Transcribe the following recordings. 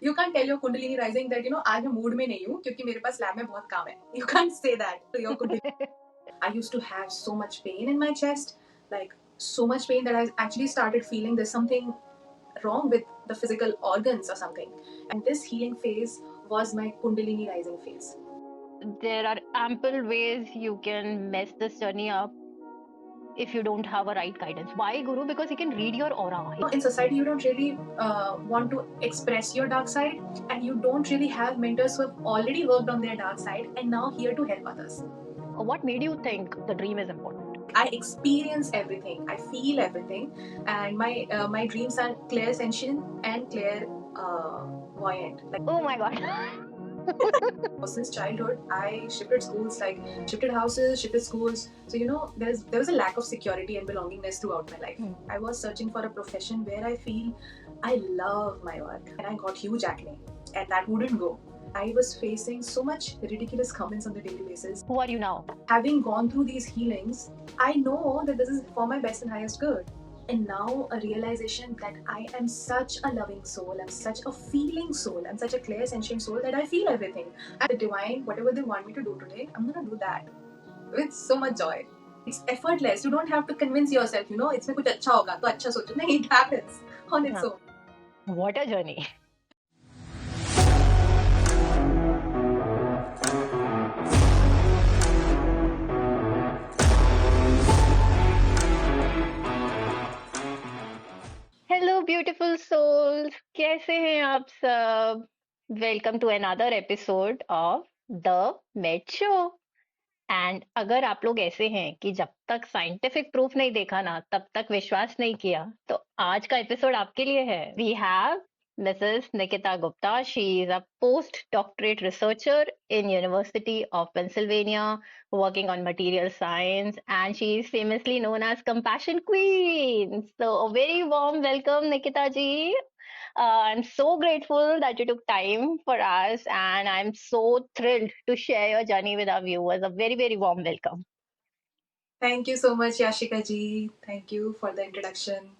You can't tell your Kundalini rising that, आज मैं mood में नहीं हूँ क्योंकि मेरे पास lab में बहुत काम है. You can't say that to your Kundalini. I used to have so much pain in my chest, like so much pain that I actually started feeling there's something wrong with the physical organs or something. And this healing phase was my Kundalini rising phase. There are ample ways you can mess this journey up if you don't have a right guidance. Why, Guru? Because he can read your aura. In society, you don't really want to express your dark side, and you don't really have mentors who have already worked on their dark side and now here to help others. What made you think the dream is important? I experience everything. I feel everything, and my dreams are clairsentient and clairvoyant. Oh my God. Since childhood, I shifted schools, like shifted houses, shifted schools. So there was a lack of security and belongingness throughout my life. I was searching for a profession where I feel I love my work, and I got huge acne, and that wouldn't go. I was facing so much ridiculous comments on the daily basis. Who are you now? Having gone through these healings, I know that this is for my best and highest good. And now a realization that I am such a loving soul, I'm such a feeling soul, I'm such a clairsentient soul that I feel everything. And the divine, whatever they want me to do today, I'm gonna do that with so much joy. It's effortless. You don't have to convince yourself, इसमें कुछ अच्छा होगा तो अच्छा सोचो. नहीं, it happens on its own. What a journey. Hello, beautiful souls. कैसे हैं आप सब? Welcome to another episode of The Med Show. And अगर आप लोग ऐसे हैं कि जब तक साइंटिफिक प्रूफ नहीं देखा ना तब तक विश्वास नहीं किया, तो आज का एपिसोड आपके लिए है. We have Mrs. Nikita Gupta. She is a post-doctorate researcher in University of Pennsylvania, working on material science, and she is famously known as Compassion Queen. So a very warm welcome, Nikita ji. I'm so grateful that you took time for us, and I'm so thrilled to share your journey with our viewers. A very, very warm welcome. Thank you so much, Yashika ji. Thank you for the introduction.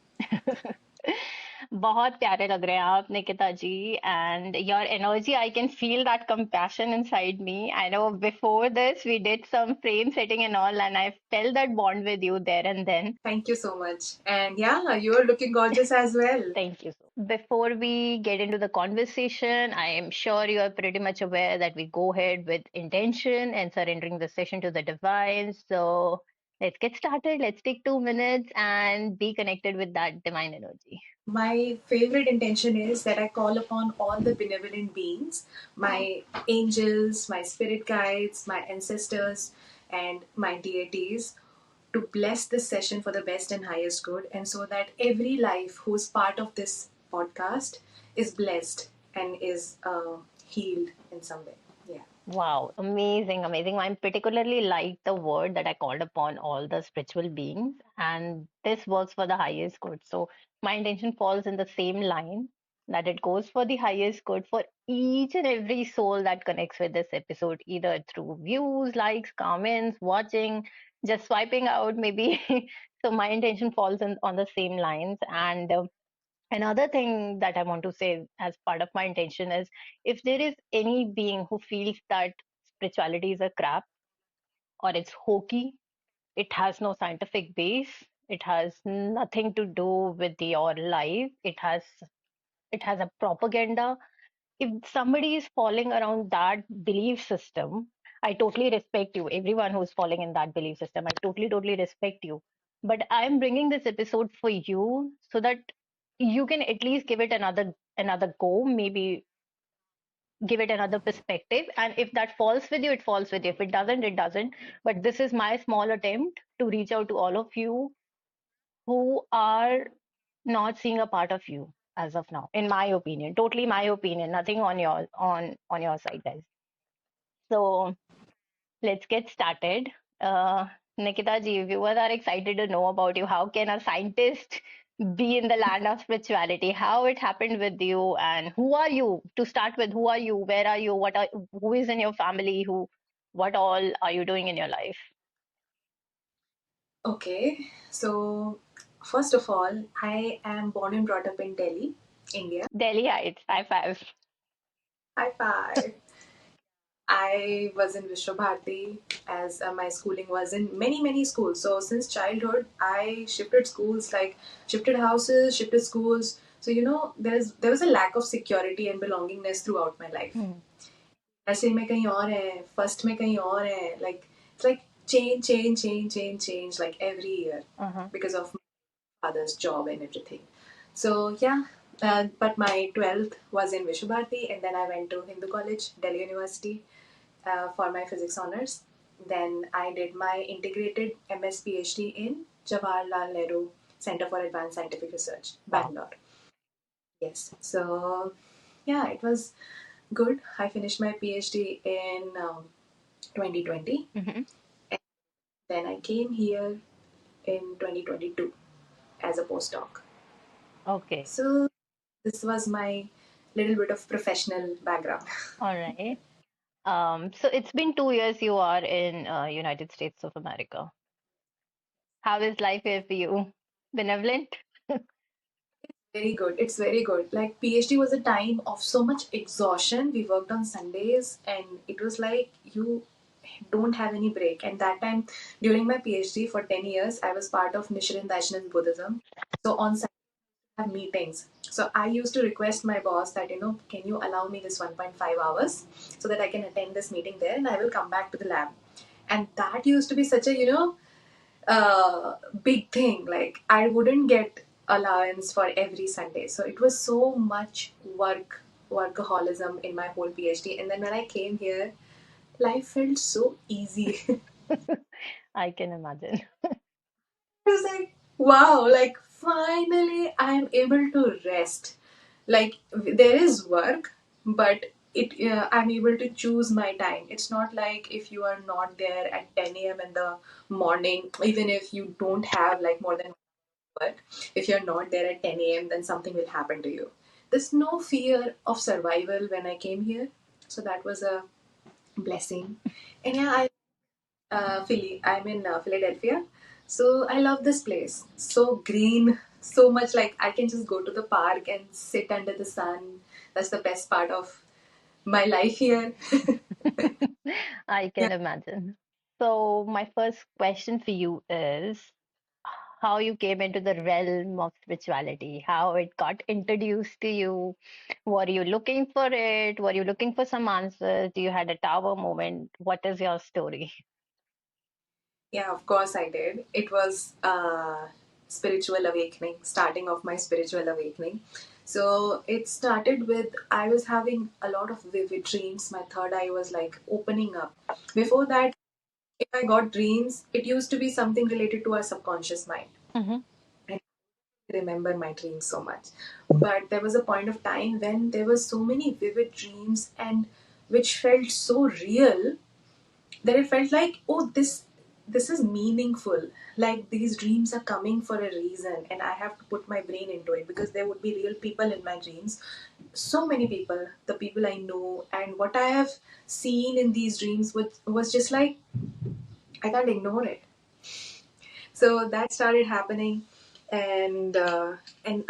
बहुत प्यारे लग रहे हैं आप, निकिता जी, and your energy, I can feel that compassion inside me. I know before this we did some frame setting and all, and I felt that bond with you there and then. Thank you so much. And yeah, you're looking gorgeous as well. Thank you. Before we get into the conversation, I am sure you are pretty much aware that we go ahead with intention and surrendering the session to the divine. So let's get started. Let's take 2 minutes and be connected with that divine energy. My favorite intention is that I call upon all the benevolent beings, my angels, my spirit guides, my ancestors, and my deities to bless this session for the best and highest good, and so that every life who's part of this podcast is blessed and is healed in some way. Yeah. Wow, amazing, amazing. I particularly like the word that I called upon all the spiritual beings, and this works for the highest good. So my intention falls in the same line that it goes for the highest good for each and every soul that connects with this episode, either through views, likes, comments, watching, just swiping out, maybe. So my intention falls on the same lines, and another thing that I want to say as part of my intention is if there is any being who feels that spirituality is a crap or it's hokey, it has no scientific base, it has nothing to do with your life, it has a propaganda. If somebody is falling around that belief system, I totally respect you. Everyone who's falling in that belief system, I totally, totally respect you. But I'm bringing this episode for you so that you can at least give it another go, maybe give it another perspective. And if that falls with you, it falls with you. If it doesn't, it doesn't. But this is my small attempt to reach out to all of you who are not seeing a part of you as of now, in my opinion. Totally my opinion, nothing on your side, guys. So let's get started. uh Nikita ji, viewers are excited to know about you. How can a scientist be in the land of spirituality? How it happened with you, and who are you to start with? Who are you? Where are you? Who is in your family? What all are you doing in your life? Okay, so first of all, I am born and brought up in Delhi, India. Delhi Heights, high five. High five. I was in Vishwabharati as my schooling was in many, many schools. So since childhood, I shifted schools, like shifted houses, shifted schools. So there was a lack of security and belongingness throughout my life. Hmm. ऐसे में कहीं और है, first में कहीं और है. Like it's like change, change, change, change, change, like every year Uh-huh. because of my father's job and everything. So yeah, but my 12th was in Vishwabharati, and then I went to Hindu College, Delhi University, for my physics honors. Then I did my integrated MS PhD in Jawaharlal Nehru Center for Advanced Scientific Research, Wow. Bangalore. Yes. So yeah, it was good. I finished my PhD in 2020, Hmm. and then I came here in 2022 as a postdoc. Okay. So this was my little bit of professional background. All right. So it's been 2 years you are in United States of America. How is life here for you? Benevolent? Very good. It's very good. Like PhD was a time of so much exhaustion. We worked on Sundays, and it was like you don't have any break. And that time, during my PhD for 10 years, I was part of Nichiren Daishonin Buddhism. So on Sunday, I have meetings. So I used to request my boss that can you allow me this 1.5 hours so that I can attend this meeting there, and I will come back to the lab. And that used to be such a big thing. Like I wouldn't get allowance for every Sunday, so it was so much workaholism in my whole PhD. And then when I came here, life felt so easy. It I can imagine. was like wow, like finally I'm able to rest. Like there is work, but I'm able to choose my time. It's not like if you are not there at 10 a.m. in the morning, even if you don't have like more than work, if you're not there at 10 a.m., then something will happen to you. There's no fear of survival when I came here. So that was a blessing. And yeah, I'm in Philadelphia. So I love this place. So green, so much like I can just go to the park and sit under the sun. That's the best part of my life here. I Yeah. can imagine. So, my first question for you is how you came into the realm of spirituality, how it got introduced to you. Were you looking for it? Were you looking for some answers? Do you had a tower moment? What is your story? Yeah, of course I did. It was spiritual awakening, starting of my spiritual awakening. So it started with I was having a lot of vivid dreams. My third eye was like opening up. Before that, if I got dreams, it used to be something related to our subconscious mind. Hmm. I remember my dreams so much. But there was a point of time when there were so many vivid dreams and which felt so real that it felt like this is meaningful. Like these dreams are coming for a reason, and I have to put my brain into it because there would be real people in my dreams. So many people, the people I know, and what I have seen in these dreams was just like I can't ignore it. So that started happening, and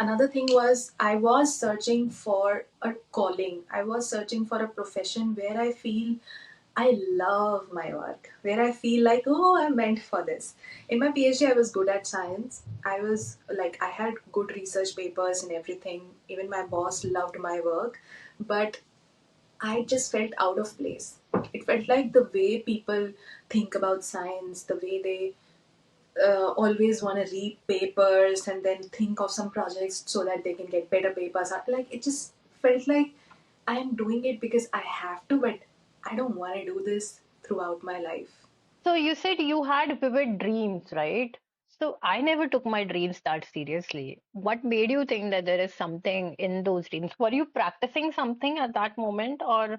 another thing was I was searching for a calling. I was searching for a profession where I feel I love my work, where I feel like, oh, I'm meant for this. In my PhD, I was good at science. I was like, I had good research papers and everything. Even my boss loved my work. But I just felt out of place. It felt like the way people think about science, the way they always want to read papers and then think of some projects so that they can get better papers. Like, it just felt like I'm doing it because I have to, but I don't want to do this throughout my life. So, you said you had vivid dreams, right? So, I never took my dreams that seriously. What made you think that there is something in those dreams? Were you practicing something at that moment, or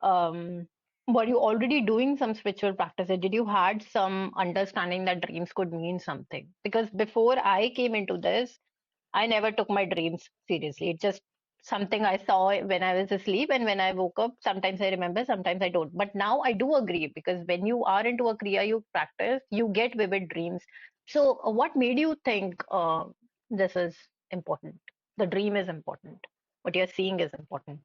um, were you already doing some spiritual practices? Did you had some understanding that dreams could mean something? Because before I came into this, I never took my dreams seriously. It's just something I saw when I was asleep, and when I woke up, sometimes I remember, sometimes I don't. But now I do agree, because when you are into a kriya, you practice, you get vivid dreams. So, what made you think this is important? The dream is important. What you're seeing is important.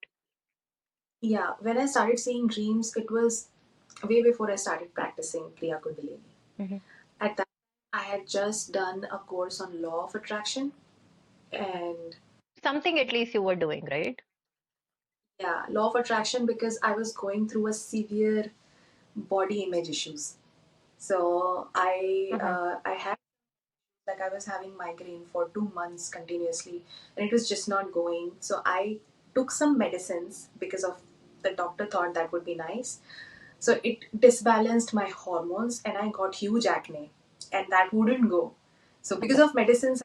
Yeah, when I started seeing dreams, it was way before I started practicing Kriya Kundalini. Hmm. At that, I had just done a course on law of attraction, and Something at least you were doing, right? yeah, law of attraction, because I was going through a severe body image issues. So Uh-huh. I had, like, I was having migraine for 2 months continuously, and it was just not going. So I took some medicines because of the doctor thought that would be nice. So it disbalanced my hormones, and I got huge acne, and that wouldn't go. So because Okay. of medicines,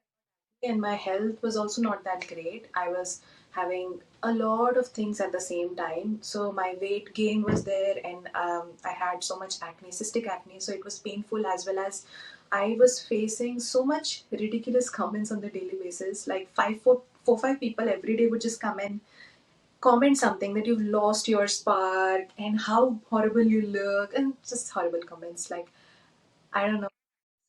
and my health was also not that great. I was having a lot of things at the same time. So my weight gain was there, and I had so much acne, cystic acne. So it was painful, as well as I was facing so much ridiculous comments on the daily basis. Like four, five people every day would just come and comment something that you've lost your spark and how horrible you look, and just horrible comments. Like, I don't know.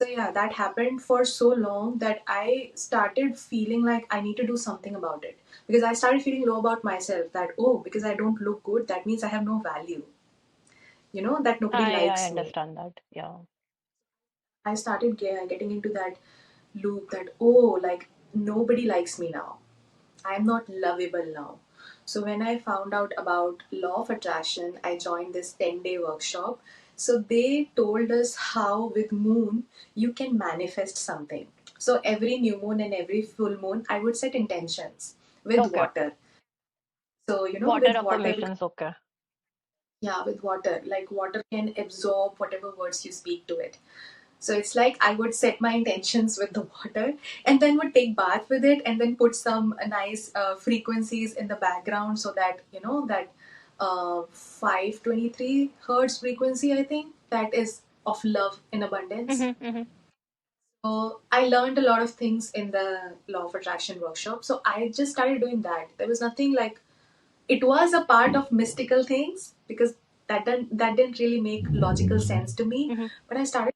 So yeah, that happened for so long that I started feeling like I need to do something about it. Because I started feeling low about myself, that, oh, because I don't look good, that means I have no value. That nobody I likes me. understand that. Yeah. I started getting into that loop that, oh, like, nobody likes me now. I'm not lovable now. So when I found out about law of attraction, I joined this 10-day workshop. So they told us how with moon you can manifest something. So every new moon and every full moon, I would set intentions with Okay. water. So, Water with water, because, affirmations. Okay. yeah, with water, like water can absorb whatever words you speak to it. So it's like I would set my intentions with the water, and then would take bath with it, and then put some nice frequencies in the background, so that, that 523 hertz frequency, I think, that is of love in abundance. Mm-hmm, mm-hmm. So I learned a lot of things in the law of attraction workshop. So I just started doing that. There was nothing like, it was a part of mystical things, because that didn't really make logical sense to me. Mm-hmm. But I started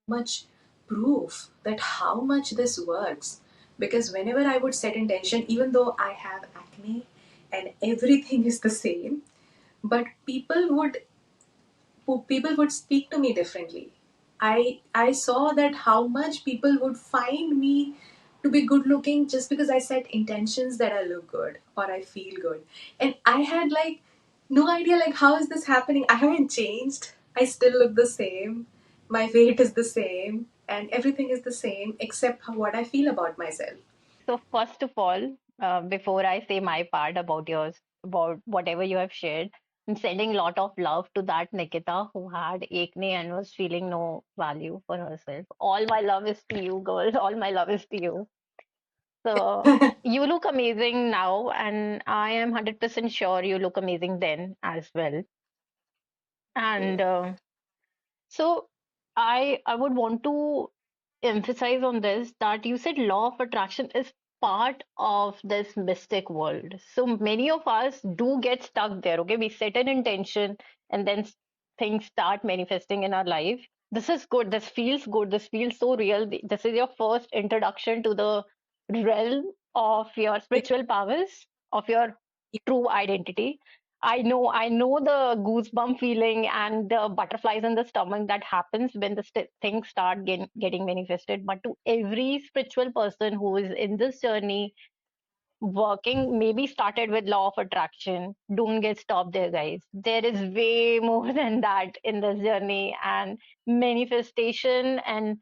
much proof that how much this works, because whenever I would set intention, even though I have acne and everything is the same, but people would speak to me differently. I saw that how much people would find me to be good looking just because I set intentions that I look good or I feel good. And I had, like, no idea, like, how is this happening? I haven't changed. I still look the same. My weight is the same and everything is the same except what I feel about myself. So first of all, before I say my part about yours, about whatever you have shared, I'm sending a lot of love to that Nikita who had acne and was feeling no value for herself. All my love is to you, girl. All my love is to you. So you look amazing now, and I am 100% sure you look amazing then as well. And so I would want to emphasize on this that you said law of attraction is part of this mystic world. So many of us do get stuck there. Okay, we set an intention and then things start manifesting in our life. This is good. This feels good. This feels so real. This is your first introduction to the realm of your spiritual powers, of your true identity. I know the goosebump feeling and the butterflies in the stomach that happens when the things start getting manifested. But to every spiritual person who is in this journey, working, maybe started with law of attraction, don't get stopped there, guys. There is way more than that in this journey, and manifestation and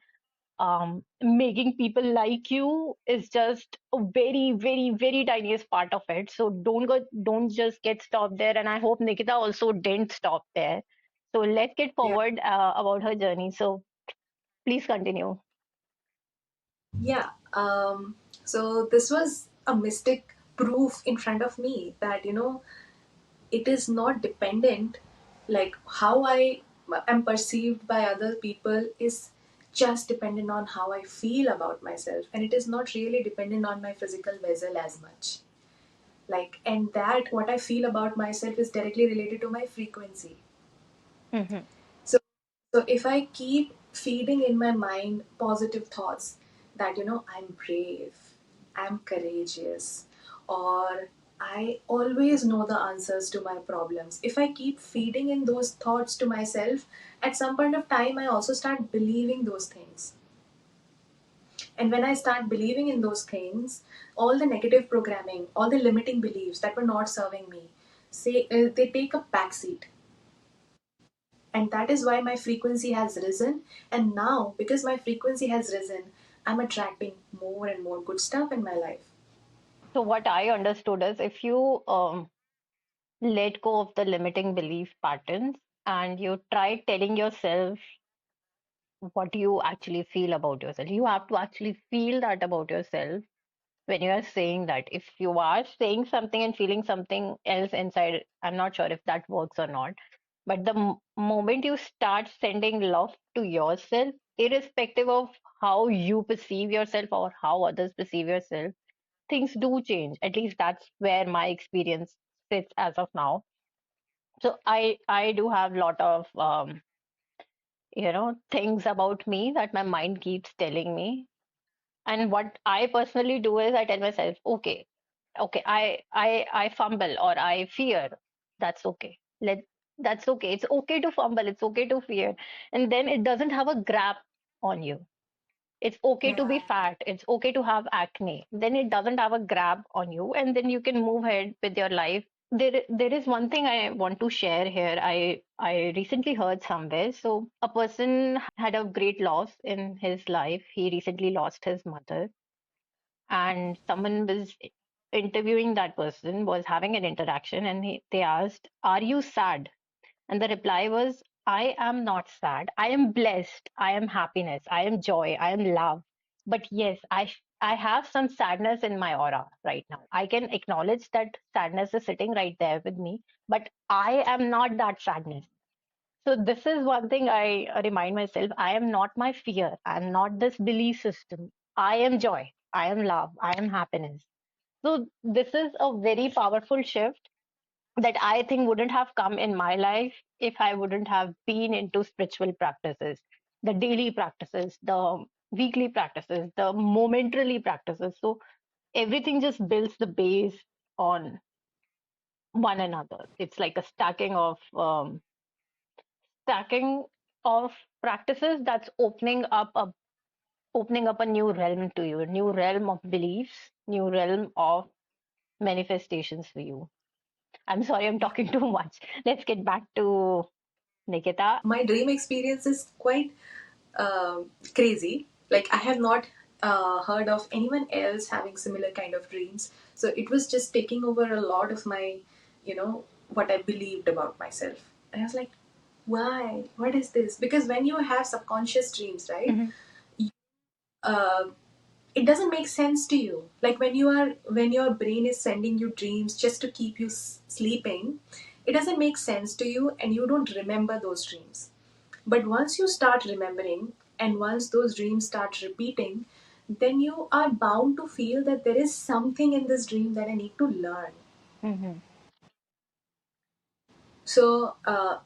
making people like you is just a very, very, very tiniest part of it. So don't just get stopped there. And I hope Nikita also didn't stop there. So let's get Yeah. forward about her journey. So please continue. Yeah. So this was a mystic proof in front of me that, it is not dependent, like, how I am perceived by other people is just dependent on how I feel about myself, and it is not really dependent on my physical vessel as much. Like, and that what I feel about myself is directly related to my frequency. Hmm. So, so if I keep feeding in my mind positive thoughts that, I'm brave, I'm courageous, or I always know the answers to my problems. If I keep feeding in those thoughts to myself, at some point of time, I also start believing those things. And when I start believing in those things, all the negative programming, all the limiting beliefs that were not serving me, say they take a backseat. And that is why my frequency has risen. And now, because my frequency has risen, I'm attracting more and more good stuff in my life. So what I understood is if you let go of the limiting belief patterns and you try telling yourself what you actually feel about yourself. You have to actually feel that about yourself when you are saying that. If you are saying something and feeling something else inside, I'm not sure if that works or not. But the moment you start sending love to yourself, irrespective of how you perceive yourself or how others perceive yourself, things do change. At least that's where my experience sits as of now. So I do have a lot of things about me that my mind keeps telling me. And what I personally do is I tell myself, okay, I fumble or I fear. That's okay. That's okay. It's okay to fumble. It's okay to fear. And then it doesn't have a grab on you. It's okay to be Yeah. fat. It's okay to have acne. Then it doesn't have a grab on you, and then you can move ahead with your life. There is one thing I want to share here. I recently heard somewhere. So a person had a great loss in his life. He recently lost his mother, and someone was interviewing that person, was having an interaction, and they asked, "Are you sad?" And the reply was, I am not sad. I am blessed. I am happiness. I am joy. I am love. But yes, I have some sadness in my aura right now. I can acknowledge that sadness is sitting right there with me, but I am not that sadness. So this is one thing I remind myself. I am not my fear. I am not this belief system. I am joy. I am love. I am happiness. So this is a very powerful shift that I think wouldn't have come in my life if I wouldn't have been into spiritual practices, the daily practices, the weekly practices, the momentarily practices. So everything just builds the base on one another. It's like a stacking of practices that's opening up a new realm to you, a new realm of beliefs, new realm of manifestations for you. I'm sorry, I'm talking too much. Let's get back to Nikita. My dream experience is quite crazy. Like I have not heard of anyone else having similar kind of dreams. So it was just taking over a lot of my, what I believed about myself. And I was like, why? What is this? Because when you have subconscious dreams, right? Mhm. Uh, it doesn't make sense to you. Like when your brain is sending you dreams just to keep you sleeping, it doesn't make sense to you, and you don't remember those dreams. But once you start remembering, and once those dreams start repeating, then you are bound to feel that there is something in this dream that I need to learn. Mhm. So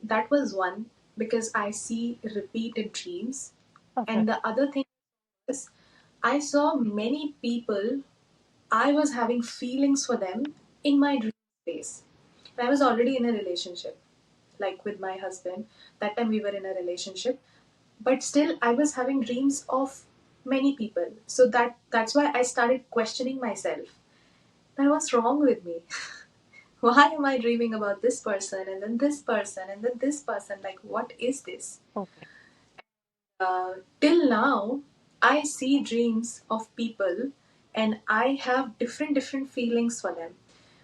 that was one, because I see repeated dreams. Okay. And the other thing is, I saw many people, I was having feelings for them in my dream space. I was already in a relationship, like with my husband. That time we were in a relationship, but still I was having dreams of many people. So that's why I started questioning myself. That what's wrong with me? Why am I dreaming about this person and then this person and then this person? Like, what is this? Okay. Till now, I see dreams of people, and I have different feelings for them.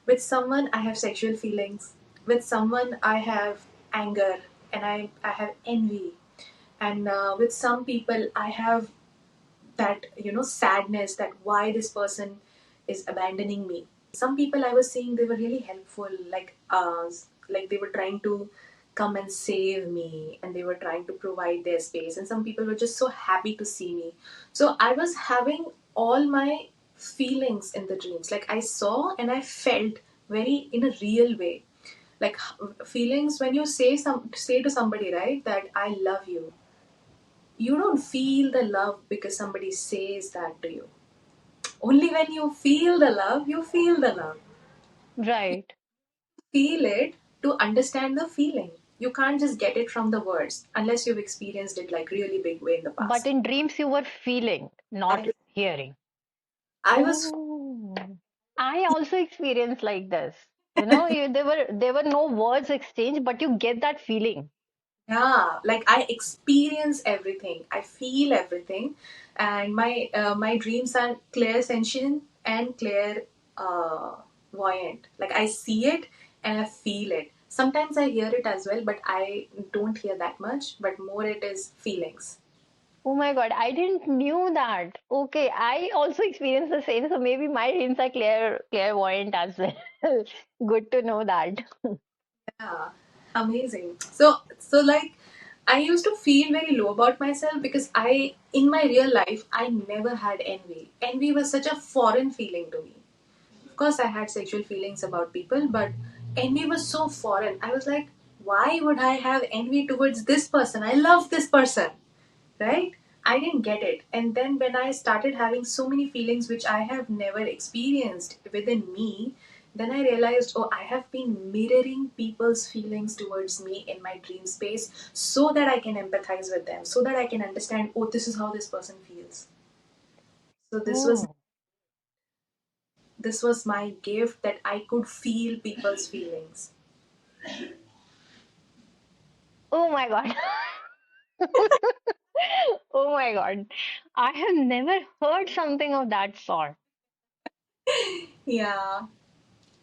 With someone, I have sexual feelings. With someone, I have anger, and I have envy. And with some people, I have that, sadness, that why this person is abandoning me. Some people I was seeing, they were really helpful, like they were trying to come and save me, and they were trying to provide their space, and some people were just so happy to see me. So I was having all my feelings in the dreams. Like I saw and I felt very in a real way. Like feelings, when you say to somebody, right, that I love you, you don't feel the love because somebody says that to you. Only when you feel the love, you feel the love. Right. Feel it to understand the feeling. You can't just get it from the words unless you've experienced it like really big way in the But past. in dreams, you were feeling, not I, hearing. I was Oh, I also experienced like this. There were no words exchanged, but you get that feeling. Yeah, like I experience everything. I feel everything, and my dreams are clairsentient and voyant. Like I see it and I feel it. Sometimes I hear it as well, but I don't hear that much. But more it is feelings. Oh my God, I didn't knew that. Okay, I also experienced the same, so maybe my dreams are clairvoyant as well. Good to know that. Yeah, amazing. So like I used to feel very low about myself because in my real life, I never had envy. Envy was such a foreign feeling to me. Of course, I had sexual feelings about people, but envy was so foreign. I was like, why would I have envy towards this person? I love this person, right? I didn't get it. And then when I started having so many feelings which I have never experienced within me, then I realized, oh, I have been mirroring people's feelings towards me in my dream space so that I can empathize with them, so that I can understand, oh, this is how this person feels. So Oh, this was my gift that I could feel people's feelings. oh my God. Oh my God. I have never heard something of that sort. Yeah,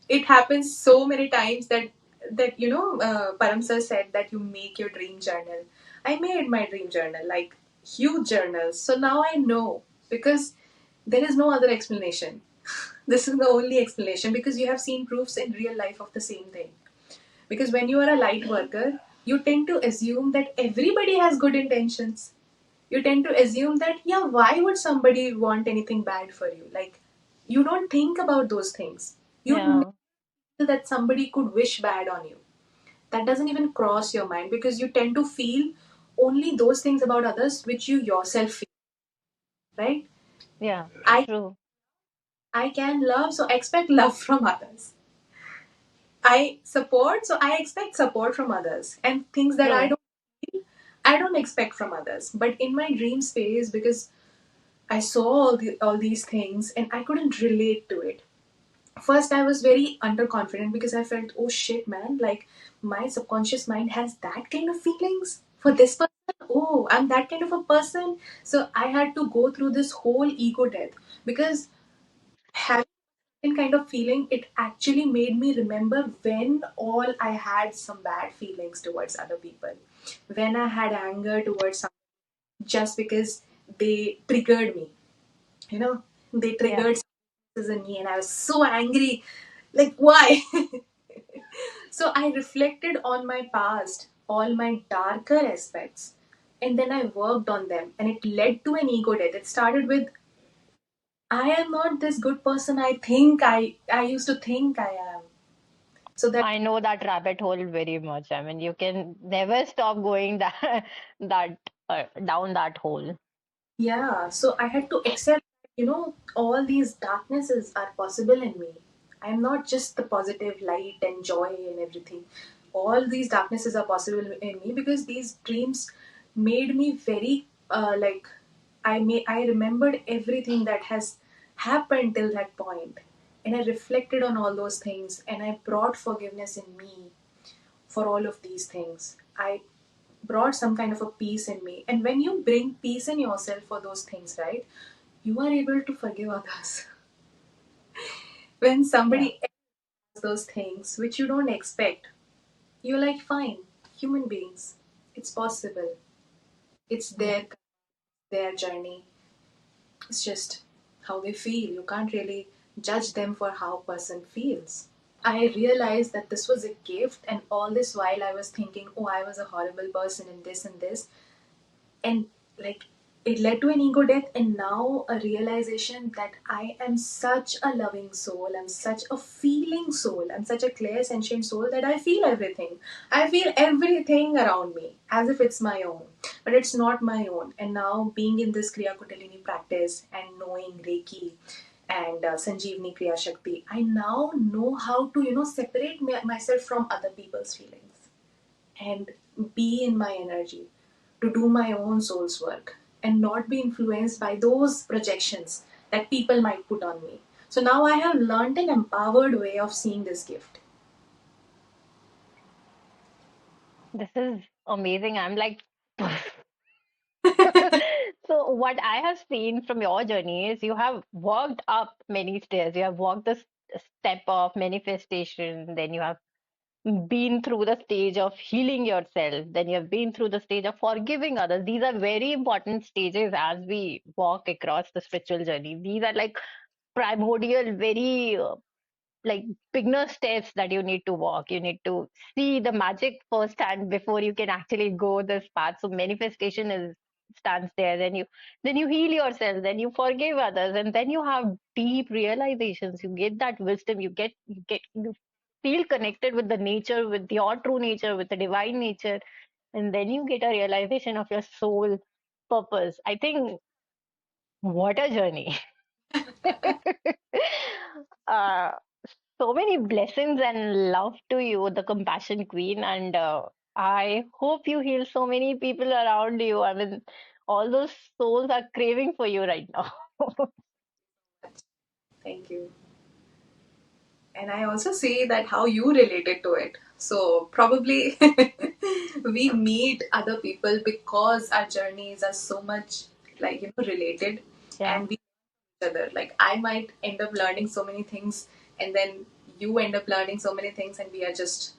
it happens so many times that Param sir said that you make your dream journal. I made my dream journal, like huge journals. So now I know because there is no other explanation. This is the only explanation because you have seen proofs in real life of the same thing. Because when you are a light worker, you tend to assume that everybody has good intentions. You tend to assume that, yeah, why would somebody want anything bad for you? Like, you don't think about those things. You'd never Yeah, feel that somebody could wish bad on you. That doesn't even cross your mind because you tend to feel only those things about others which you yourself feel, right? yeah, I true, I can love, so I expect love from others. I support, so I expect support from others. And things that I true. don't feel, I don't expect from others. But in my dream space, because I saw all these things and I couldn't relate to it. First, I was very underconfident because I felt, oh shit, man, like my subconscious mind has that kind of feelings for this person. Oh, I'm that kind of a person. So I had to go through this whole ego death because having kind of feeling, it actually made me remember when all I had some bad feelings towards other people, when I had anger towards someone just because they triggered me, you know, they Yeah, triggered in me and I was so angry. Like, why? So I reflected on my past, all my darker aspects, and then I worked on them, and it led to an ego death. It started with, I am not this good person I used to think I am. So that I know that rabbit hole very much. I mean, you can never stop going that that down that hole. Yeah, so I had to accept, all these darknesses are possible in me. I'm not just the positive light and joy and everything. All these darknesses are possible in me because these dreams made me very I remembered everything that has happened till that point, and I reflected on all those things, and I brought forgiveness in me for all of these things. I brought some kind of a peace in me. And when you bring peace in yourself for those things, right, you are able to forgive others. When Yeah, somebody does those things which you don't expect, you're like, fine, human beings, it's possible. It's yeah, their journey. It's just how they feel. You can't really judge them for how a person feels. I realized that this was a gift, and all this while I was thinking, oh, I was a horrible person in this and this. And like it led to an ego death, and now a realization that I am such a loving soul, I'm such a feeling soul, I'm such a clear sentient soul that I feel everything. I feel everything around me as if it's my own, but it's not my own. And now being in this Kriya Kundalini practice and knowing Reiki and Sanjeevni Kriya Shakti, I now know how to, separate myself from other people's feelings and be in my energy, to do my own soul's work and not be influenced by those projections that people might put on me. So now I have learned an empowered way of seeing this gift. This is amazing. I'm like, so what I have seen from your journey is you have walked up many stairs. You have walked the step of manifestation. Then you have been through the stage of healing yourself. Then you have been through the stage of forgiving others. These are very important stages as we walk across the spiritual journey. These are like primordial, very like beginner steps that you need to walk. You need to see the magic firsthand before you can actually go this path. So manifestation is stands there. Then you heal yourself. Then you forgive others, and then you have deep realizations. You get that wisdom. You feel connected with the nature, with your true nature, with the divine nature, and then you get a realization of your soul purpose. I think what a journey. uh, so many blessings and love to you, the compassion queen. And I hope you heal so many people around you. I mean, all those souls are craving for you right now. Thank you. And I also see that how you related to it. So probably we meet other people because our journeys are so much like related, Yeah. and we each other. Like I might end up learning so many things, and then you end up learning so many things, and we are just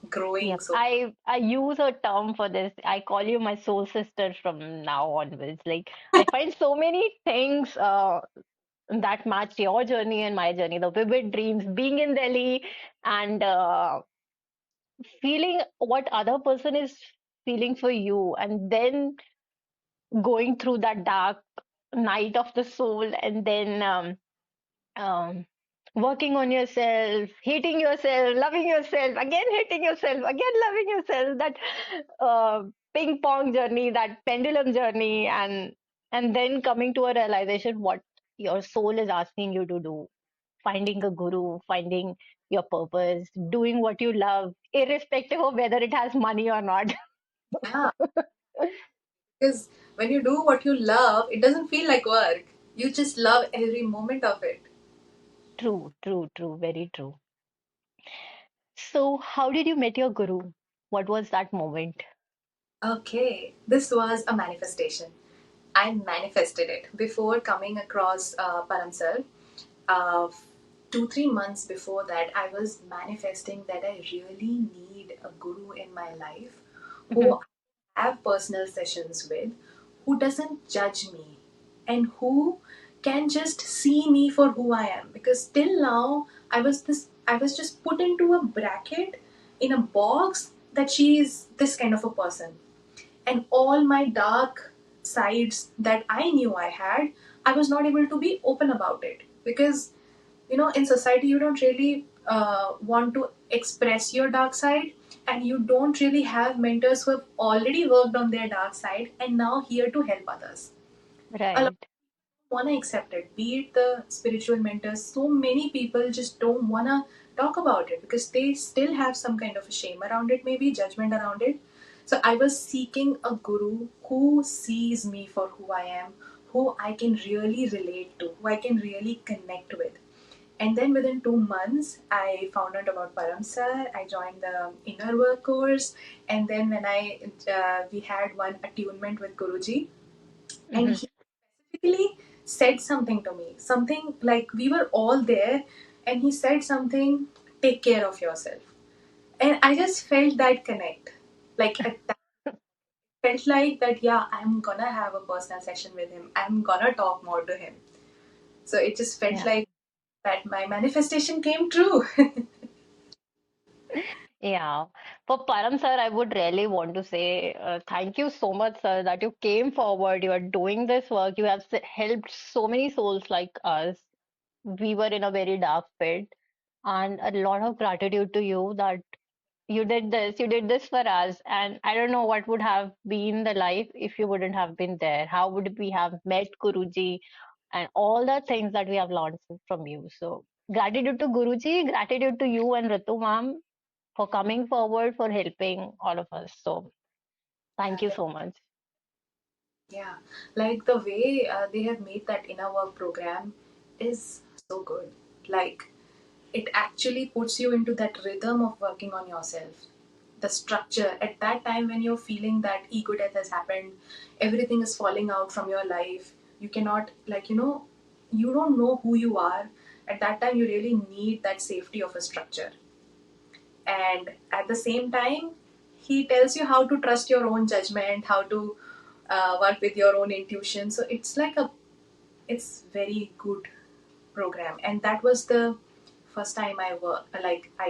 growing Yep. so. I use a term for this. I call you my soul sister from now onwards. Like I find so many things that match your journey and my journey. The vivid dreams, being in Delhi, and feeling what other person is feeling for you, and then going through that dark night of the soul, and then um, working on yourself, hating yourself, loving yourself, again hating yourself, again loving yourself. That uh, ping pong journey, that pendulum journey, and then coming to a realization what your soul is asking you to do. Finding a guru, finding your purpose, doing what you love, irrespective of whether it has money or not. Yeah, because when you do what you love, it doesn't feel like work. You just love every moment of it. True, true, true, very true. So, how did you meet your guru? What was that moment? Okay, this was a manifestation. I manifested it before coming across Paramsal. Uh, 2 3 months before that, I was manifesting that I really need a guru in my life who Mhm. I have personal sessions with, who doesn't judge me, and who can just see me for who I am. Because till now, I was just put into a bracket, in a box, that she is this kind of a person, and all my dark sides that I knew I had, I was not able to be open about it, because in society you don't really want to express your dark side, and you don't really have mentors who have already worked on their dark side and now here to help others. A lot Right, want to accept it, be it the spiritual mentors. So many people just don't want to talk about it because they still have some kind of a shame around it, maybe judgment around it. So I was seeking a guru who sees me for who I am, who I can really relate to, who I can really connect with. And then within 2 months, I found out about Paramsar. I joined the inner work course, and then when we had one attunement with Guruji, and hmm he specifically said something to me, something like we were all there, and he said something, take care of yourself. And I just felt that connect. Like at that, felt like that, yeah, I'm gonna have a personal session with him. I'm gonna talk more to him. So it just felt yeah, like that my manifestation came true. yeah. For Param sir, I would really want to say thank you so much, sir, that you came forward. You are doing this work. You have helped so many souls like us. We were in a very dark pit, and a lot of gratitude to you that you did this for us. And I don't know what would have been the life if you wouldn't have been there. How would we have met Guruji? and all the things that we have learned from you. So gratitude to Guruji, gratitude to you and Ritu ma'am for coming forward, for helping all of us. So thank you so much. Yeah, like the way they have made that inner work program is so good. Like, it actually puts you into that rhythm of working on yourself. The structure at that time when you're feeling that ego death has happened, everything is falling out from your life. You cannot, like, you don't know who you are. At that time, you really need that safety of a structure. And at the same time, he tells you how to trust your own judgment, how to work with your own intuition. So it's very good program. And that was the first time I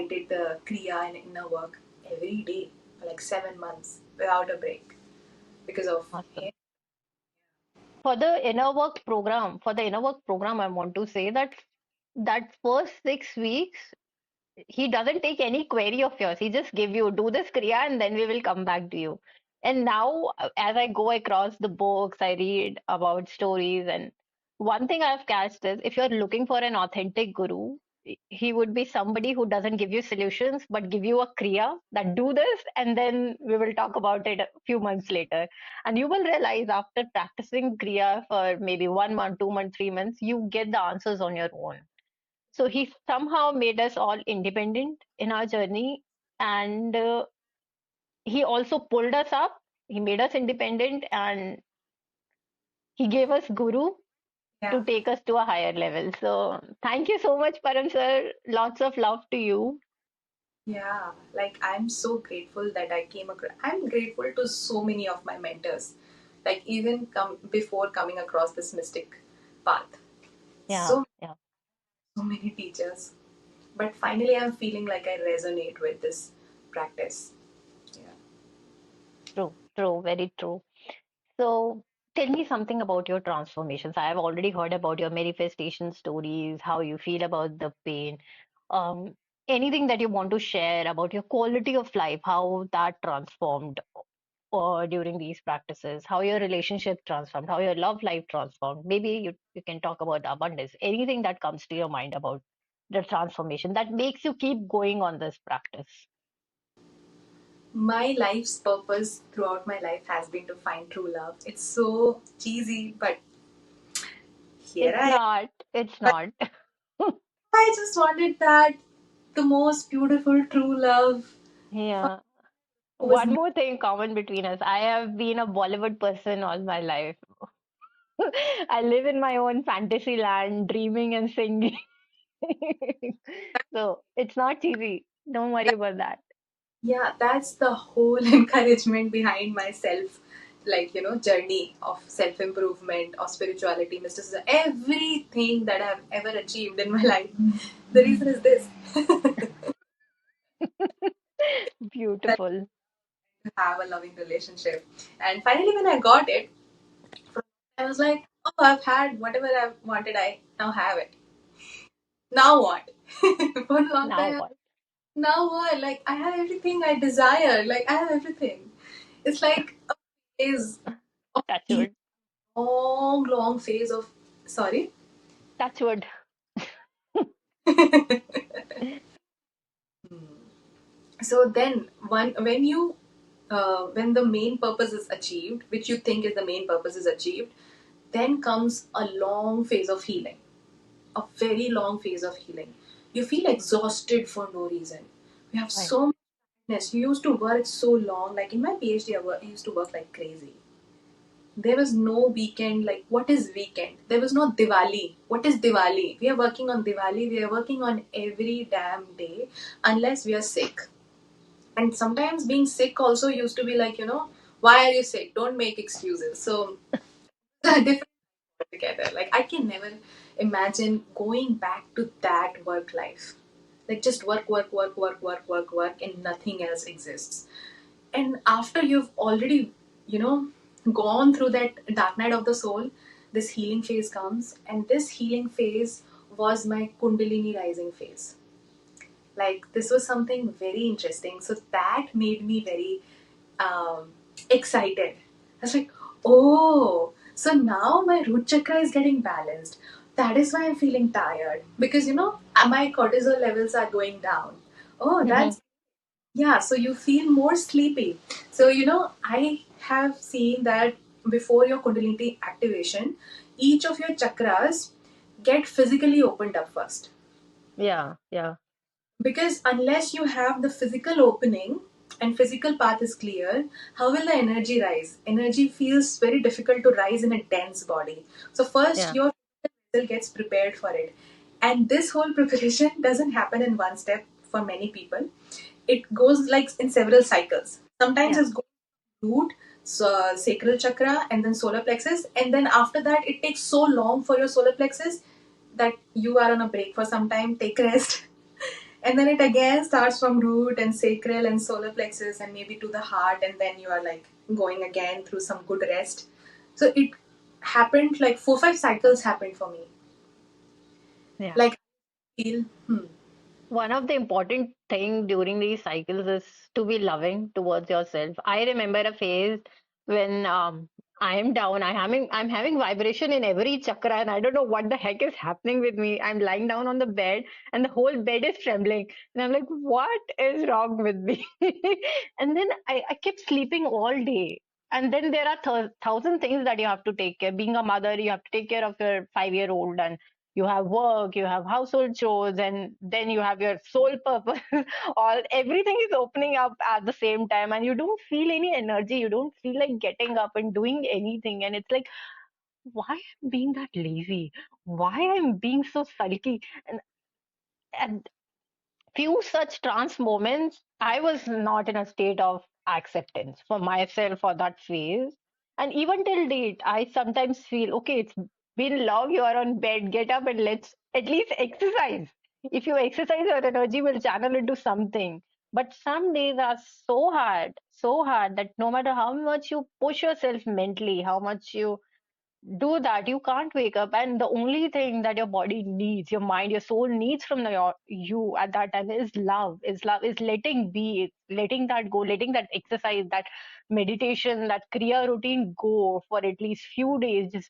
did the kriya and inner work every day for like 7 months without a break because of him. Awesome. For the inner work program, I want to say that that first 6 weeks he doesn't take any query of yours. He just give you do this kriya and then we will come back to you. And now, as I go across the books, I read about stories, and one thing I've catched is if you're looking for an authentic guru, he would be somebody who doesn't give you solutions but give you a kriya that do this, and then we will talk about it a few months later. And you will realize after practicing kriya for maybe 1 month, 2 months, 3 months, you get the answers on your own. So he somehow made us all independent in our journey, and he also pulled us up. He made us independent, and he gave us guru Yeah, to take us to a higher level. So thank you so much, Param sir. Lots of love to you. yeah. Like, I'm so grateful that I came across. I'm grateful to so many of my mentors. Like, even before coming across this mystic path, Yeah, so yeah, so many teachers. But finally, I'm feeling like I resonate with this practice. Yeah. true, true, very true. So tell me something about your transformations. I have already heard about your manifestation stories, how you feel about the pain. Um, Anything that you want to share about your quality of life, how that transformed during these practices, how your relationship transformed, how your love life transformed. Maybe you can talk about abundance. Anything that comes to your mind about the transformation that makes you keep going on this practice. My life's purpose throughout my life has been to find true love. It's so cheesy, but here It's I am. not. It's But not. I just wanted that the most beautiful true love for Yeah. who was One me. more thing common between us. I have been a Bollywood person all my life. I live in my own fantasy land, dreaming and singing. So it's not cheesy. Don't worry about that. Yeah, that's the whole encouragement behind my self, like, journey of self improvement or spirituality, mysticism, everything that I've ever achieved in my life. The reason is this that Beautiful. to have a loving relationship. And finally, when I got it, I was like, oh, I've had whatever I wanted, I now have it. Now what? For a long Now time, what? now what? Like, I have everything I desire. Like, I have everything. It's like a phase of Touch healing, wood. long, long phase of. Sorry. Touch wood. So then, when the main purpose is achieved, which you think is the main purpose is achieved, then comes a long phase of healing, a very long phase of healing. You feel exhausted for no reason. You have Right. so much tiredness. You used to work so long. Like in my PhD, I used to work like crazy. There was no weekend. Like, what is weekend? There was no Diwali. What is Diwali? We are working on Diwali. We are working on every damn day unless we are sick. And sometimes being sick also used to be like, why are you sick? Don't make excuses. So, different together. Like, I can never imagine going back to that work life. Like, just work, work, work, work, work, work, work, and nothing else exists. And after you've already, you know, gone through that dark night of the soul, this healing phase comes. And this healing phase was my Kundalini rising phase. Like, this was something very interesting. So, that made me very excited. I was like, oh. So now my root chakra is getting balanced. That is why I'm feeling tired, because my cortisol levels are going down. Oh, Hmm. that's yeah. So you feel more sleepy. So I have seen that before your Kundalini activation, each of your chakras get physically opened up first, Yeah, yeah, because unless you have the physical opening and physical path is clear, how will the energy rise? Energy feels very difficult to rise in a dense body. So first yeah, your vessel gets prepared for it, and this whole preparation doesn't happen in one step for many people. It goes like in several cycles. Sometimes yeah. it's going root, so, sacral chakra, and then solar plexus, and then after that it takes so long for your solar plexus that you are on a break for some time, take rest. And then it again starts from root and sacral and solar plexus and maybe to the heart, and then you are like going again through some good rest. So it happened like 4 5 cycles happened for me. Yeah. Like I feel One of the important thing during these cycles is to be loving towards yourself. I remember a phase when I am down. I'm having vibration in every chakra, and I don't know what the heck is happening with me. I'm lying down on the bed, and the whole bed is trembling, and I'm like, what is wrong with me? And then I kept sleeping all day. And then there are thousand things that you have to take care. Being a mother, you have to take care of your 5-year-old, and you have work, you have household chores, and then you have your sole purpose. All everything is opening up at the same time, and you don't feel any energy. You don't feel like getting up and doing anything, and it's like, why I'm being that lazy? Why I'm being so sulky? And few such trance moments, I was not in a state of acceptance for myself for that phase. And even till date, I sometimes feel, okay, it's been long, you are on bed, get up and let's at least exercise. If you exercise, your energy will channel into something. But some days are so hard that no matter how much you push yourself mentally, how much you do that, you can't wake up, and the only thing that your body needs, your mind, your soul needs from you at that time is love, is letting be, it's letting that go, letting that exercise, that meditation, that kriya routine go for at least few days. Just,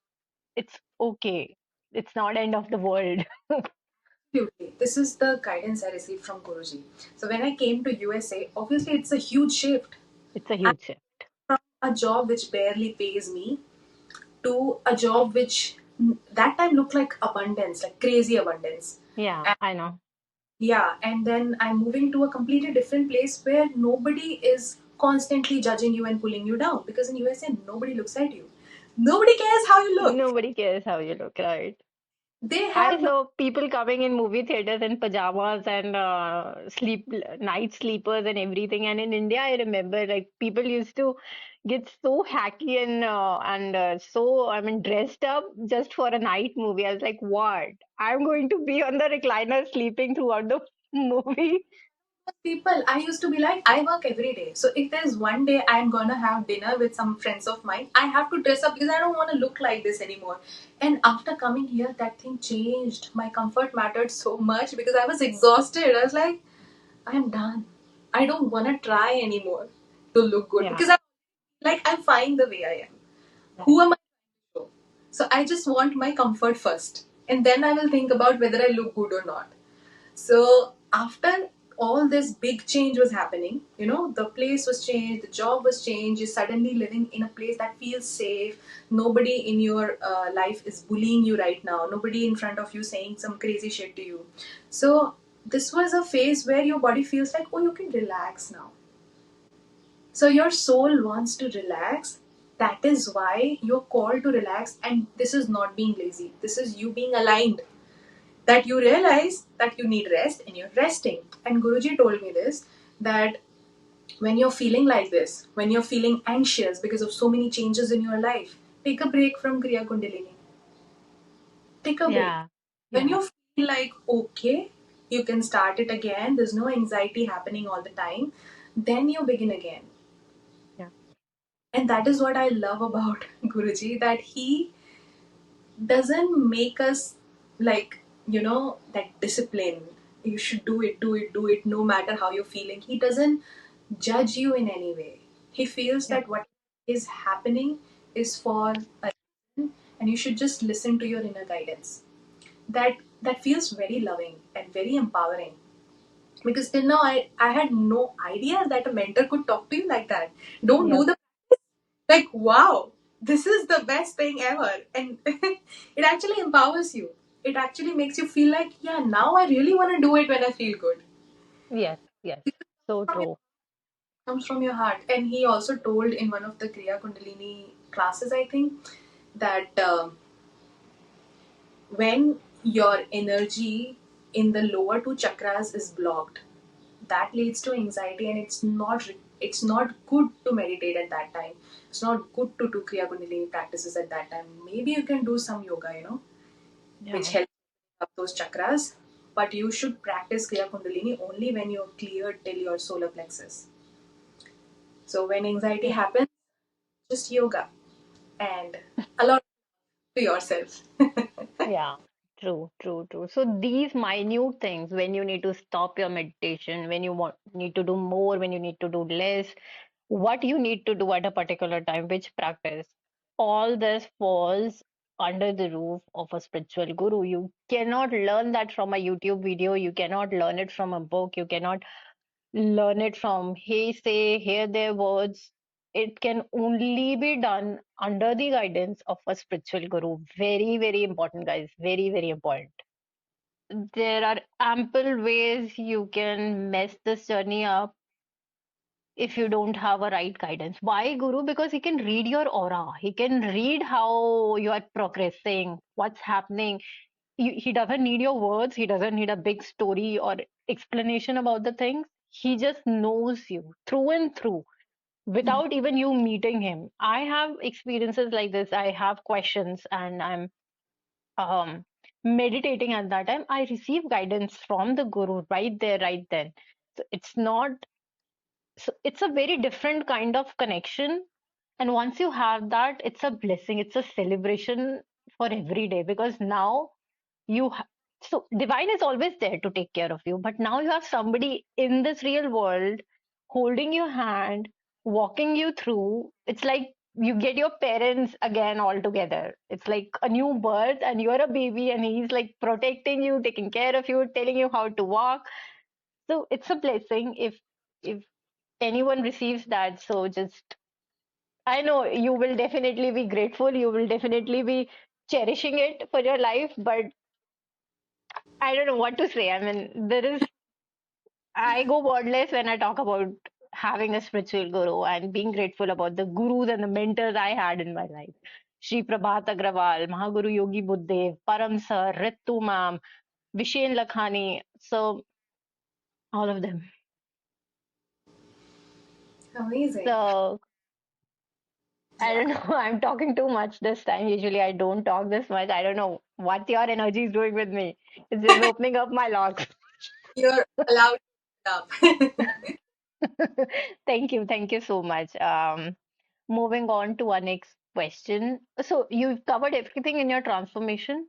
it's okay, it's not end of the world. absolutely. This is the guidance I received from Guruji. So when I came to USA, obviously it's a huge shift. It's a I'm huge shift. from a job which barely pays me to a job which that time looked like abundance, like crazy abundance. Yeah, And I know. yeah, and then I'm moving to a completely different place where nobody is constantly judging you and pulling you down, because in USA nobody looks at you. Nobody cares how you look. Nobody cares how you look, right? They I have no saw people coming in movie theaters in pajamas and night sleepers and everything. And in India, I remember like people used to get so hacky and so I mean dressed up just for a night movie. I was like, what? I'm going to be on the recliner sleeping throughout the movie. people. I used to be like, I work every day. So if there's one day I'm gonna have dinner with some friends of mine, I have to dress up because I don't want to look like this anymore. And after coming here, that thing changed. My comfort mattered so much because I was exhausted. I was like, I'm done. I don't want to try anymore to look good Yeah, because I'm fine the way I am. Who right. am I to show? So I just want my comfort first, and then I will think about whether I look good or not. So after all this big change was happening, the place was changed, the job was changed. You're suddenly living in a place that feels safe. Nobody in your life is bullying you right now. Nobody in front of you saying some crazy shit to you. So this was a phase where your body feels like, oh, you can relax now. So your soul wants to relax. That is why you're called to relax, and this is not being lazy. This is you being aligned, that you realize that you need rest and you're resting. And Guruji told me this, that when you're feeling like this, when you're feeling anxious because of so many changes in your life, take a break from Kriya Kundalini. Take a break. Yeah, When yeah, you feel like okay, you can start it again, there's no anxiety happening all the time, then you begin again. yeah, And that is what I love about Guruji, that he doesn't make us like that discipline. You should do it no matter how you're feeling. He doesn't judge you in any way. He feels yeah, that what is happening is for a reason, and you should just listen to your inner guidance. That feels very loving and very empowering, because till now I had no idea that a mentor could talk to you like that. Don't Yep. do the, like, wow, this is the best thing ever. And it actually empowers you. It actually makes you feel like, yeah, now I really want to do it when I feel good. Yes. Yes. So From your, true. comes from your heart. And he also told in one of the Kriya Kundalini classes, I think, that when your energy in the lower two chakras is blocked, that leads to anxiety, and it's not good to meditate at that time. It's not good to do Kriya Kundalini practices at that time. Maybe you can do some yoga, which Yeah. helps up those chakras, but you should practice Kriya Kundalini only when you're cleared till your solar plexus. So when anxiety Yeah. happens, just yoga and allow to yourself. Yeah, true, true, true. So these minute things, when you need to stop your meditation, when you need to do more, when you need to do less, what you need to do at a particular time, which practice, all this falls under the roof of a spiritual guru. You cannot learn that from a YouTube video. You cannot learn it from a book. You cannot learn it from hearsay, hear their words. It can only be done under the guidance of a spiritual guru. Very, very important, guys. Very, very important. There are ample ways you can mess this journey up if you don't have a right guidance. Why guru? Because he can read your aura. He can read how you are progressing, what's happening. He doesn't need your words. He doesn't need a big story or explanation about the things. He just knows you through and through without even you meeting him. I have experiences like this. I have questions and I'm um, meditating at that time. I receive guidance from the guru right there, right then. So it's not, so it's a very different kind of connection. And once you have that, it's a blessing, it's a celebration for every day, because now you so divine is always there to take care of you, but now you have somebody in this real world holding your hand, walking you through. It's like you get your parents again all together. It's like a new birth and you're a baby and he's like protecting you, taking care of you, telling you how to walk. So it's a blessing if anyone receives that. So just, I know you will definitely be grateful, you will definitely be cherishing it for your life, but I don't know what to say. I mean, I go wordless when I talk about having a spiritual guru and being grateful about the gurus and the mentors I had in my life. Shri Prabhat Agrawal, Mahaguru Yogi Buddhadev, Param Sir, Ritu Ma'am, Vishen Lakhani. So, all of them. Amazing. So, I Yeah. don't know. I'm talking too much this time. Usually, I don't talk this much. I don't know what your energy is doing with me. It's just opening up my locks. You're allowed to up. Thank you so much. Moving on to our next question. So you've covered everything in your transformation.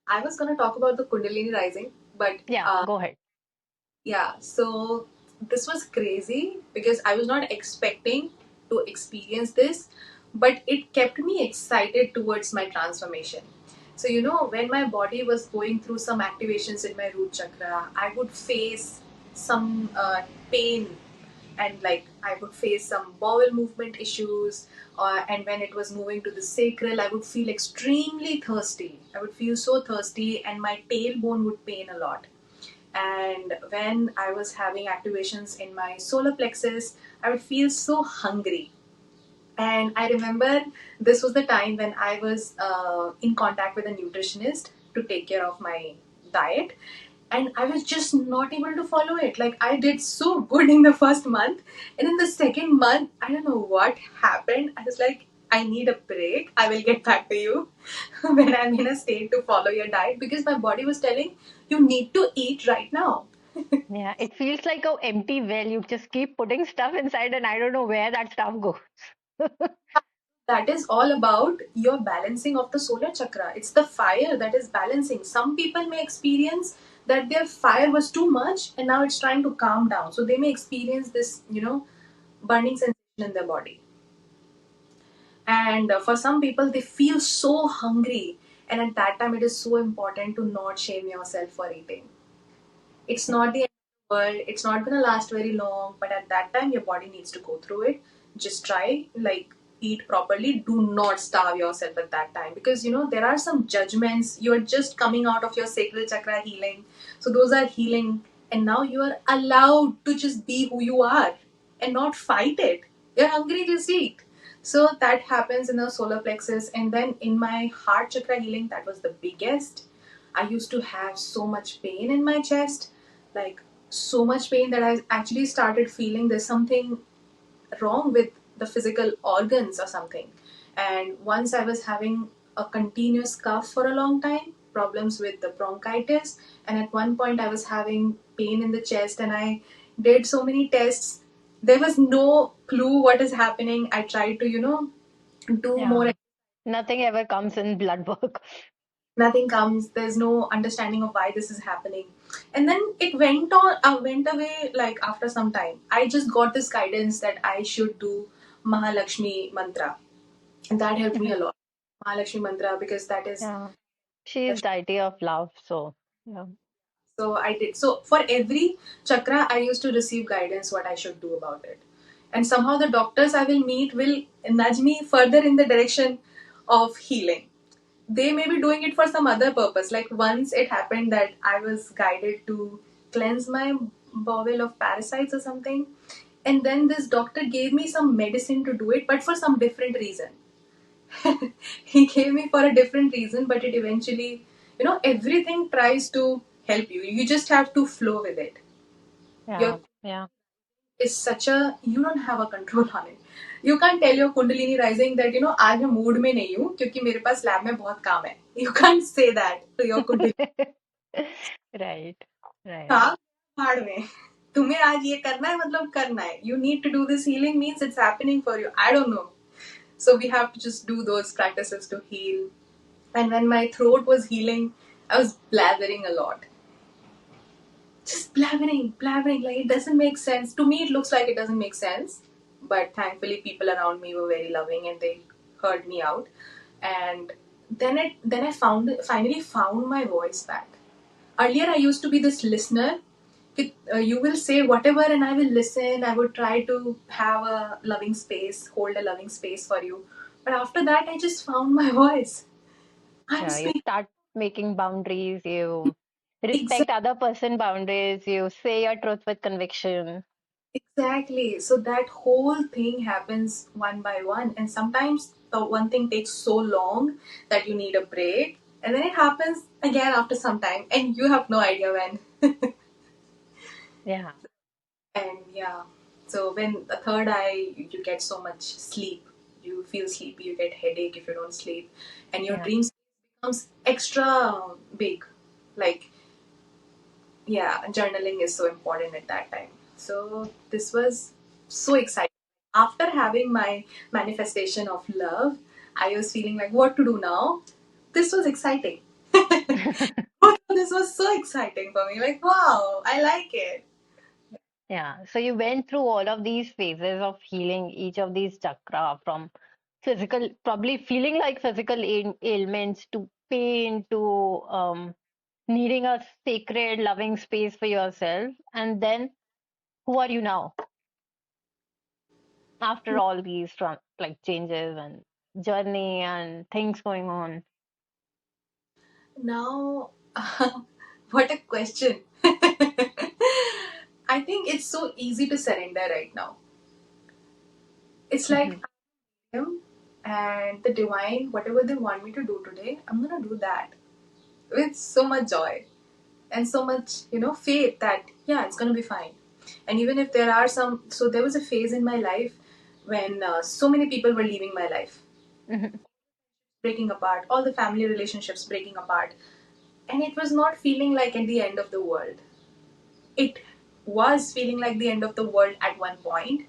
I was going to talk about the Kundalini rising, but Yeah, go ahead. yeah, so this was crazy because I was not expecting to experience this, but it kept me excited towards my transformation. So, when my body was going through some activations in my root chakra, I would face some pain, and like I would face some bowel movement issues. And when it was moving to the sacral, I would feel extremely thirsty. I would feel so thirsty, and my tailbone would pain a lot. And when I was having activations in my solar plexus, I would feel so hungry. And I remember this was the time when I was in contact with a nutritionist to take care of my diet. And I was just not able to follow it. Like, I did so good in the first month. And in the second month, I don't know what happened. I was like, I need a break. I will get back to you when I'm in a state to follow your diet, because my body was telling, you need to eat right now. Yeah, it feels like a empty well. You just keep putting stuff inside, and I don't know where that stuff goes. That is all about your balancing of the solar chakra. It's the fire that is balancing. Some people may experience that their fire was too much and now it's trying to calm down. So they may experience this, burning sensation in their body. And for some people, they feel so hungry, and at that time it is so important to not shame yourself for eating. It's not the end of the world, it's not going to last very long, but at that time your body needs to go through it. Just try, like, eat properly. Do not starve yourself at that time, because there are some judgments. You are just coming out of your sacral chakra healing, so those are healing, and now you are allowed to just be who you are and not fight it. You're hungry, just eat. So that happens in the solar plexus. And then in my heart chakra healing, that was the biggest. I used to have so much pain in my chest, like so much pain that I actually started feeling there's something wrong with the physical organs or something. And once I was having a continuous cough for a long time, problems with the bronchitis, and at one point I was having pain in the chest, and I did so many tests. There was no clue what is happening. I tried to, do more. Yeah. Nothing ever comes in blood work. Nothing comes. There's no understanding of why this is happening. And then it went away, like after some time. I just got this guidance that I should do Mahalakshmi mantra, and that helped me a lot. Mahalakshmi mantra, because that is. Yeah. She is deity of love, so yeah. So I did. So for every chakra, I used to receive guidance what I should do about it. And somehow the doctors I will meet will nudge me further in the direction of healing. They may be doing it for some other purpose. Like once it happened that I was guided to cleanse my bowel of parasites or something. And then this doctor gave me some medicine to do it, but for some different reason. He gave me for a different reason, but it eventually, everything tries to help you. You just have to flow with it. Your Yeah. Yeah. is such a, you don't have a control on it. You can't tell your Kundalini rising that आज मैं mood में नहीं हूँ क्योंकि मेरे पास lab में बहुत काम है. You can't say that to your Kundalini. Right. Right. हाँ, भाड़ में. तुम्हें आज ये करना है मतलब करना है. You need to do this healing means it's happening for you. I don't know. So we have to just do those practices to heal. And when my throat was healing, I was blathering a lot. Just blabbering. Like, it doesn't make sense. To me, it looks like it doesn't make sense. But thankfully, people around me were very loving and they heard me out. And then I finally found my voice back. Earlier, I used to be this listener. You will say whatever and I will listen. I would try to have a loving space, hold a loving space for you. But after that, I just found my voice. I'm Yeah, you speaking. start making boundaries, you respect Exactly. other person boundaries, you say your truth with conviction. Exactly. So that whole thing happens one by one, and sometimes the one thing takes so long that you need a break, and then it happens again after some time, and you have no idea when. Yeah. And yeah, so when the third eye, you get so much sleep, you feel sleepy, you get headache if you don't sleep, and your Yeah. dreams becomes extra big. Like, yeah, journaling is so important at that time. So this was so exciting. After having my manifestation of love, I was feeling like what to do now. This was exciting. This was so exciting for me. Like, wow, I like it. Yeah. So you went through all of these phases of healing each of these chakra from physical, probably feeling like physical ailments to pain to needing a sacred, loving space for yourself. And then who are you now after all these like changes and journey and things going on? Now, what a question. I think it's so easy to surrender right now. It's like Mhm. I am, and the divine, whatever they want me to do today, I'm gonna do that with so much joy and so much, faith that yeah, it's gonna be fine. And even if there are some, so there was a phase in my life when so many people were leaving my life, Mhm. breaking apart, all the family relationships breaking apart, and it was not feeling like at the end of the world. It was feeling like the end of the world at one point,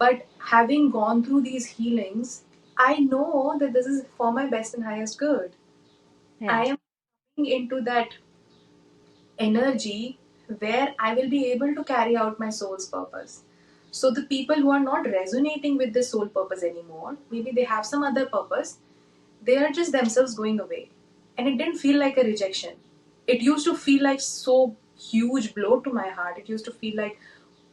but having gone through these healings, I know that this is for my best and highest good. I Yeah. am into that energy where I will be able to carry out my soul's purpose. So the people who are not resonating with this soul purpose anymore, maybe they have some other purpose, they are just themselves going away. And it didn't feel like a rejection. It used to feel like so huge blow to my heart. It used to feel like,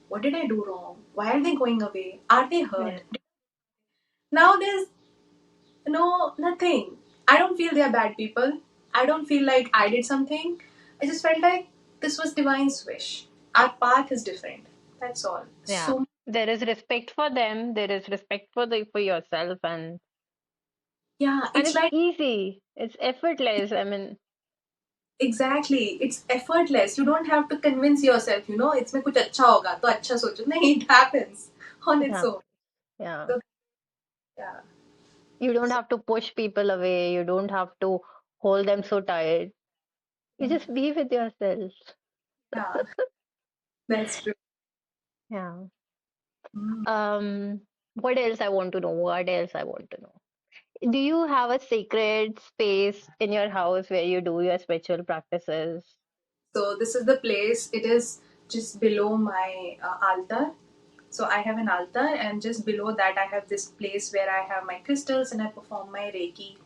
what did I do wrong? Why are they going away? Are they Yeah. hurt? Now there's no nothing. I don't feel they're bad people. I don't feel like I did something. I just felt like this was divine's wish. Our path is different. That's all. Yeah. So There is respect for them, there is respect for the for yourself, yeah, and it's it's like easy. It's effortless. I mean, exactly. It's effortless. You don't have to convince yourself. इसमें कुछ अच्छा होगा तो अच्छा सोचो. नहीं, it happens on its yeah, own. yeah. So yeah, You don't so, have to push people away. You don't have to hold them so tight. You yeah, just be with yourself. yeah, that's true. Yeah. Mm. Um, what else I want to know? What else I want to know? Do you have a sacred space in your house where you do your spiritual practices? So this is the place. It is just below my altar. So I have an altar, and just below that, I have this place where I have my crystals and I perform my Reiki.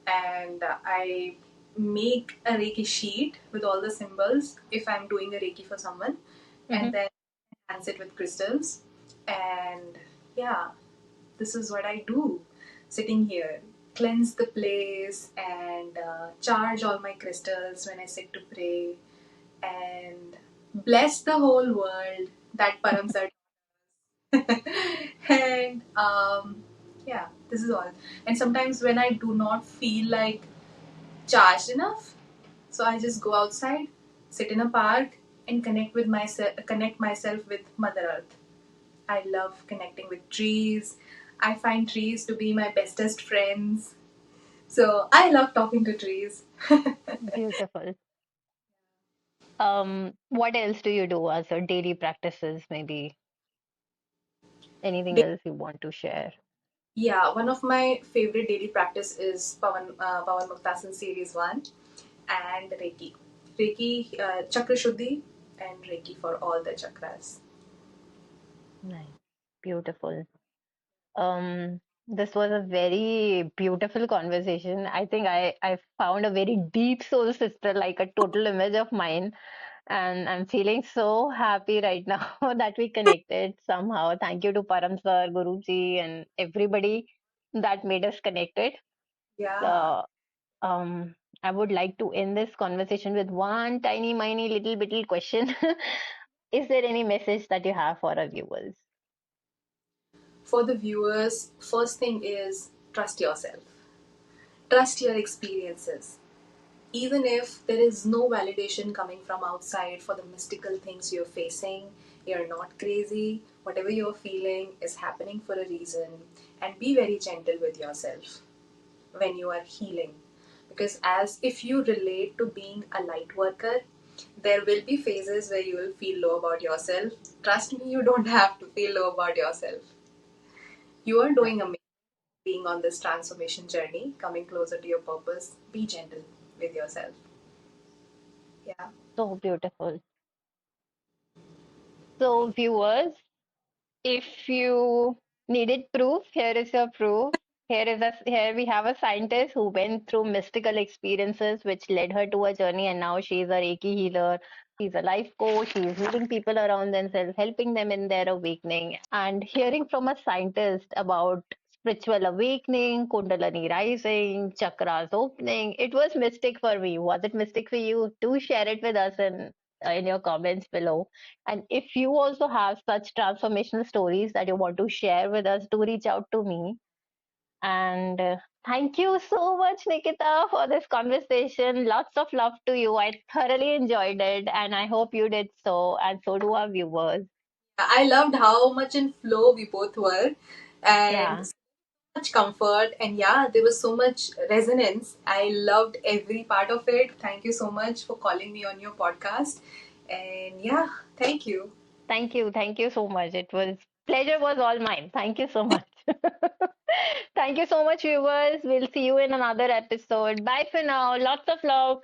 And I make a Reiki sheet with all the symbols if I'm doing a Reiki for someone, and Hmm. then enhance it with crystals. And yeah, this is what I do sitting here. Cleanse the place and charge all my crystals when I sit to pray and bless the whole world that Param Sir. And yeah, this is all. And sometimes when I do not feel like charged enough, so I just go outside, sit in a park, and connect myself with Mother Earth. I love connecting with trees. I find trees to be my bestest friends. So I love talking to trees. Beautiful. What else do you do as a daily practices? Maybe anything else you want to share? Yeah, one of my favorite daily practice is Pawan Muktasan Series 1 and Reiki. Reiki, Chakra Shuddhi, and Reiki for all the chakras. Nice. Beautiful. This was a very beautiful conversation. I think I found a very deep soul sister, like a total image of mine. And I'm feeling so happy right now that we connected somehow. Thank you to Param sir, Guruji, and everybody that made us connected. Yeah. So, um, I would like to end this conversation with one tiny, miny, little bitty question. Is there any message that you have for our viewers? For the viewers, first thing is trust yourself. Trust your experiences. Even if there is no validation coming from outside for the mystical things you're facing, you're not crazy. Whatever you're feeling is happening for a reason. And be very gentle with yourself when you are healing. Because as if you relate to being a light worker, there will be phases where you will feel low about yourself. Trust me, you don't have to feel low about yourself. You are doing amazing being on this transformation journey, coming closer to your purpose. Be gentle with yourself. Yeah. So beautiful. So, viewers, if you needed proof, here is your proof. Here we have a scientist who went through mystical experiences which led her to a journey, and now she is a Reiki healer. She's a life coach. She's healing people around themselves, helping them in their awakening. And hearing from a scientist about spiritual awakening, Kundalini rising, chakras opening, it was mystic for me. Was it mystic for you? Do share it with us in your comments below. And if you also have such transformational stories that you want to share with us, do reach out to me. And thank you so much, Nikita, for this conversation. Lots of love to you. I thoroughly enjoyed it, and I hope you did so, and so do our viewers. I loved how much in flow we both were and Yeah. so much comfort. And yeah, there was so much resonance. I loved every part of it. Thank you so much for calling me on your podcast. And yeah, thank you. Thank you. Thank you so much. It was pleasure was all mine. Thank you so much. Thank you so much, viewers. We'll see you in another episode. Bye for now. Lots of love.